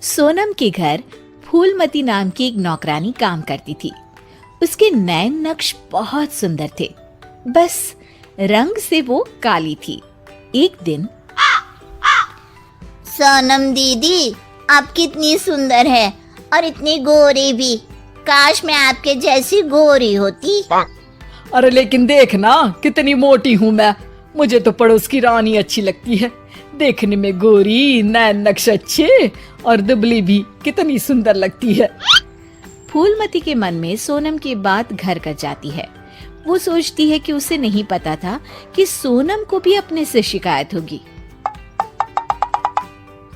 सोनम के घर फूलमती नाम की एक नौकरानी काम करती थी। उसके नैन नक्श बहुत सुंदर थे, बस रंग से वो काली थी। एक दिन, सोनम दीदी, आप कितनी सुंदर है और इतनी गोरी भी। काश मैं आपके जैसी गोरी होती। अरे लेकिन देख ना, कितनी मोटी हूँ मैं। मुझे तो पड़ोस की रानी अच्छी लगती है। देखने में गोरी, नैन नक्श अच्छे और दुबली भी कितनी सुंदर लगती है। फूलमती के मन में सोनम की बात घर कर जाती है। वो सोचती है कि उसे नहीं पता था कि सोनम को भी अपने से शिकायत होगी।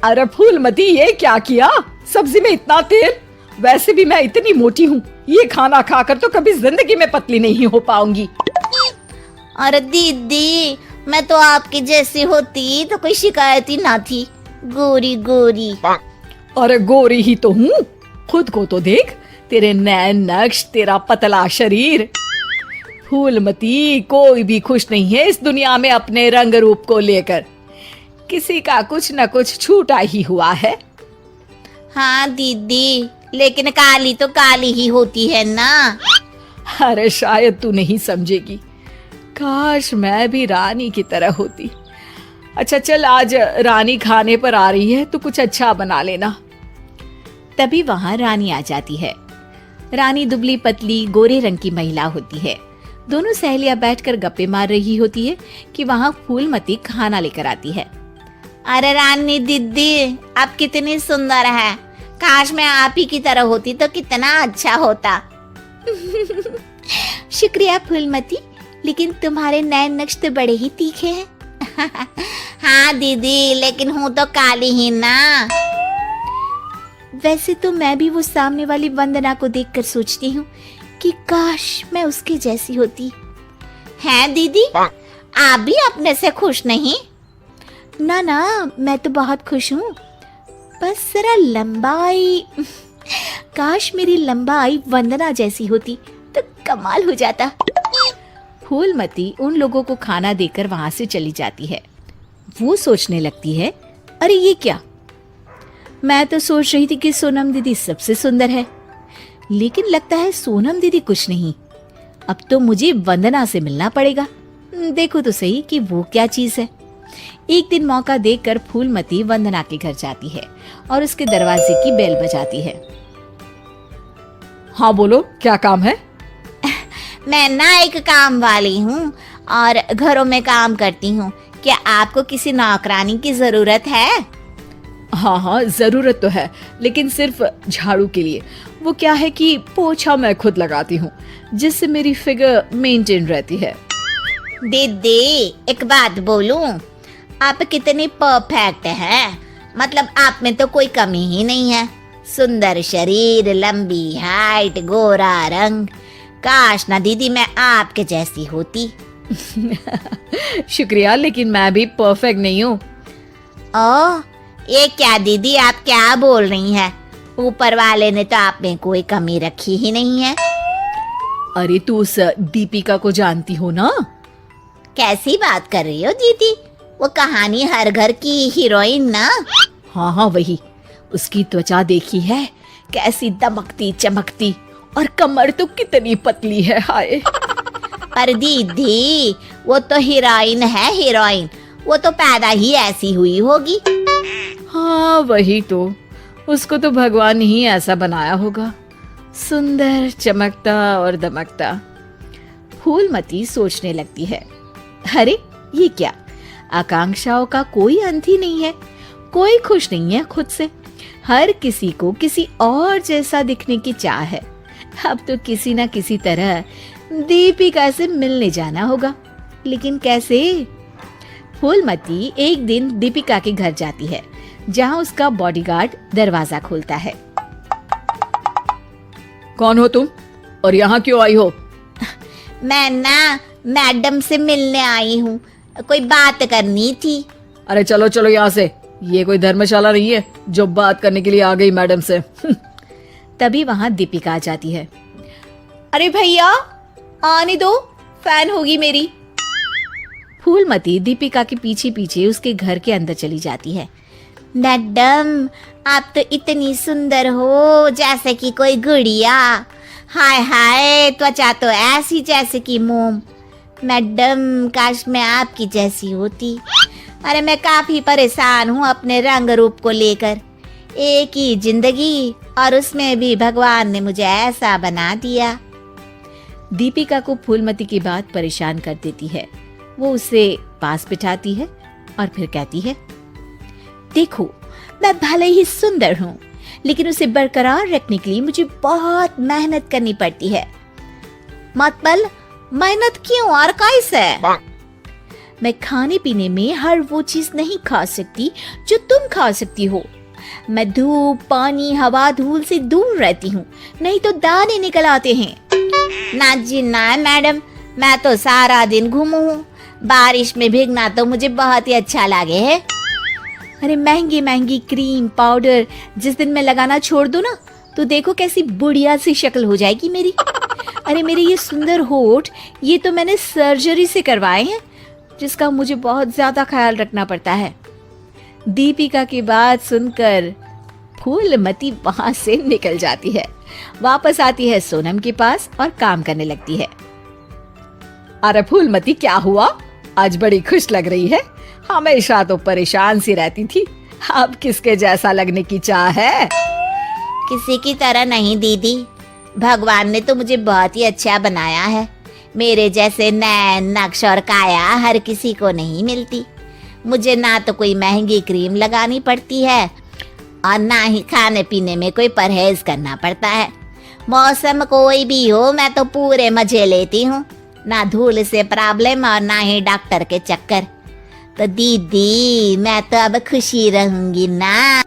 अरे फूलमती, ये क्या किया? सब्जी में इतना तेल। वैसे भी मैं इतनी मोटी हूँ, ये खाना खाकर तो कभी जिंदगी में पतली नहीं हो पाऊंगी। अरे दीदी, मैं तो आपकी जैसी होती तो कोई शिकायत ही ना थी। गोरी गोरी। अरे गोरी ही तो हूँ, खुद को तो देख। तेरे नैन नक्श, तेरा पतला शरीर। फूलमती, कोई भी खुश नहीं है इस दुनिया में अपने रंग रूप को लेकर। किसी का कुछ न कुछ छूटा ही हुआ है। हाँ दीदी, लेकिन काली तो काली ही होती है ना। अरे शायद तू नहीं समझेगी। काश मैं भी रानी की तरह होती। अच्छा चल, आज रानी खाने पर आ रही है तो कुछ अच्छा बना लेना। तभी वहां रानी आ जाती है। रानी दुबली पतली गोरे रंग की महिला होती है। दोनों सहेलियां बैठकर गप्पे मार रही होती है कि वहां फूलमती खाना लेकर आती है। अरे रानी दीदी, आप कितनी सुंदर है। काश मैं आप ही की तरह होती तो कितना अच्छा होता। शुक्रिया फूलमती, लेकिन तुम्हारे नैन नक्श तो बड़े ही तीखे हैं। हाँ दीदी, लेकिन हूँ तो काली ही ना। वैसे तो मैं भी वो सामने वाली वंदना को देखकर सोचती हूँ कि काश मैं उसके जैसी होती। हैं दीदी, आप भी अपने से खुश नहीं? ना ना, मैं तो बहुत खुश हूँ। बस जरा लंबाई, काश मेरी लंबाई वंदना जैसी होती तो कमाल हो जाता। फूलमती उन लोगों को खाना देकर वहां से चली जाती है। वो सोचने लगती है, अरे ये क्या? मैं तो सोच रही थी कि सोनम दीदी सबसे सुंदर है, लेकिन लगता है सोनम दीदी कुछ नहीं। अब तो मुझे वंदना से मिलना पड़ेगा। देखो तो सही कि वो क्या चीज है। एक दिन मौका देखकर फूलमती वंदना के घर जाती है और उसके दरवाजे की बेल बजाती है। हाँ बोलो, क्या काम है? मैं ना एक काम वाली हूँ और घरों में काम करती हूँ। क्या आपको किसी नौकरानी की जरूरत है? हाँ हाँ, जरूरत तो है, लेकिन सिर्फ झाड़ू के लिए। वो क्या है कि पोछा मैं खुद लगाती हूँ, जिससे मेरी फिगर मेंटेन रहती है। दीदी, एक बात बोलूं, आप कितनी परफेक्ट हैं। मतलब आप में तो कोई कमी ही नहीं है। सुंदर शरीर, लंबी हाइट, गोरा रंग। काश ना दीदी मैं आपके जैसी होती। शुक्रिया, लेकिन मैं भी परफेक्ट नहीं हूँ। ओह, ये क्या दीदी, आप क्या बोल रही हैं? ऊपर वाले ने तो आप में कोई कमी रखी ही नहीं है। अरे तू उस दीपिका को जानती हो ना? कैसी बात कर रही हो दीदी? वो कहानी हर घर की हीरोइन ना? हाँ हाँ वही। उसकी त्वचा देखी है, कैसी दमकती चमकती, और कमर तो कितनी पतली है। हाय। पर दीदी, वो तो हीरोइन है, हीरोइन। वो तो पैदा ही ऐसी हुई होगी। हाँ वही तो, उसको तो भगवान ही ऐसा बनाया होगा, सुंदर, चमकता और दमकता। फूलमती सोचने लगती है, अरे ये क्या? आकांक्षाओं का कोई अंत ही नहीं है। कोई खुश नहीं है खुद से। हर किसी को किसी और जैसा दिखने की चाह है। अब तो किसी ना किसी तरह दीपिका से मिलने जाना होगा, लेकिन कैसे? फूलमती एक दिन दीपिका के घर जाती है, जहां उसका बॉडीगार्ड दरवाजा खोलता है। कौन हो तुम और यहाँ क्यों आई हो? मैं ना मैडम से मिलने आई हूँ, कोई बात करनी थी। अरे चलो चलो यहाँ से, ये कोई धर्मशाला नहीं है जो बात करने के लिए आ गई मैडम से। तभी वहां दीपिका आ जाती है। अरे भैया आने दो, फैन होगी मेरी। फूलमती दीपिका के पीछे पीछे उसके घर के अंदर चली जाती है। मैडम, आप तो इतनी सुंदर हो जैसे कि कोई गुड़िया। हाय हाय, त्वचा तो ऐसी जैसे कि मोम। मैडम, काश मैं आपकी जैसी होती। अरे मैं काफी परेशान हूँ अपने रंग रूप को लेकर। एक ही जिंदगी और उसमें भी भगवान ने मुझे ऐसा बना दिया। दीपिका को फूलमती की बात परेशान कर देती है। वो उसे पास बिठाती है और फिर कहती है, देखो, मैं भले ही सुंदर हूँ, लेकिन उसे बरकरार रखने के लिए मुझे बहुत मेहनत करनी पड़ती है। मतलब मेहनत क्यों और कैसे? मैं खाने पीने में हर वो चीज नहीं खा सकती जो तुम खा सकती हो। मैं धूप, पानी, हवा, धूल से दूर रहती हूँ, नहीं तो दाने निकल आते हैं। ना जी ना मैडम, मैं तो सारा दिन घूमू हूँ। बारिश में भीगना तो मुझे बहुत ही अच्छा लगे है। अरे महंगी महंगी क्रीम, पाउडर जिस दिन मैं लगाना छोड़ दूँ ना, तो देखो कैसी बुढ़िया सी शक्ल हो जाएगी मेरी। अरे मेरे ये सुंदर होठ, ये तो मैंने सर्जरी से करवाए हैं, जिसका मुझे बहुत ज्यादा ख्याल रखना पड़ता है। दीपिका की बात सुनकर फूलमती वहां से निकल जाती है। वापस आती है सोनम के पास और काम करने लगती है। अरे फूलमती, क्या हुआ? आज बड़ी खुश लग रही है। हमेशा तो परेशान सी रहती थी, अब किसके जैसा लगने की चाह है? किसी की तरह नहीं दीदी, भगवान ने तो मुझे बहुत ही अच्छा बनाया है। मेरे जैसे नैन, नक्श और काया हर किसी को नहीं मिलती। मुझे ना तो कोई महंगी क्रीम लगानी पड़ती है और ना ही खाने पीने में कोई परहेज करना पड़ता है। मौसम कोई भी हो, मैं तो पूरे मजे लेती हूँ। ना धूल से प्रॉब्लम और ना ही डॉक्टर के चक्कर। तो दीदी, मैं तो अब खुशी रहूंगी ना।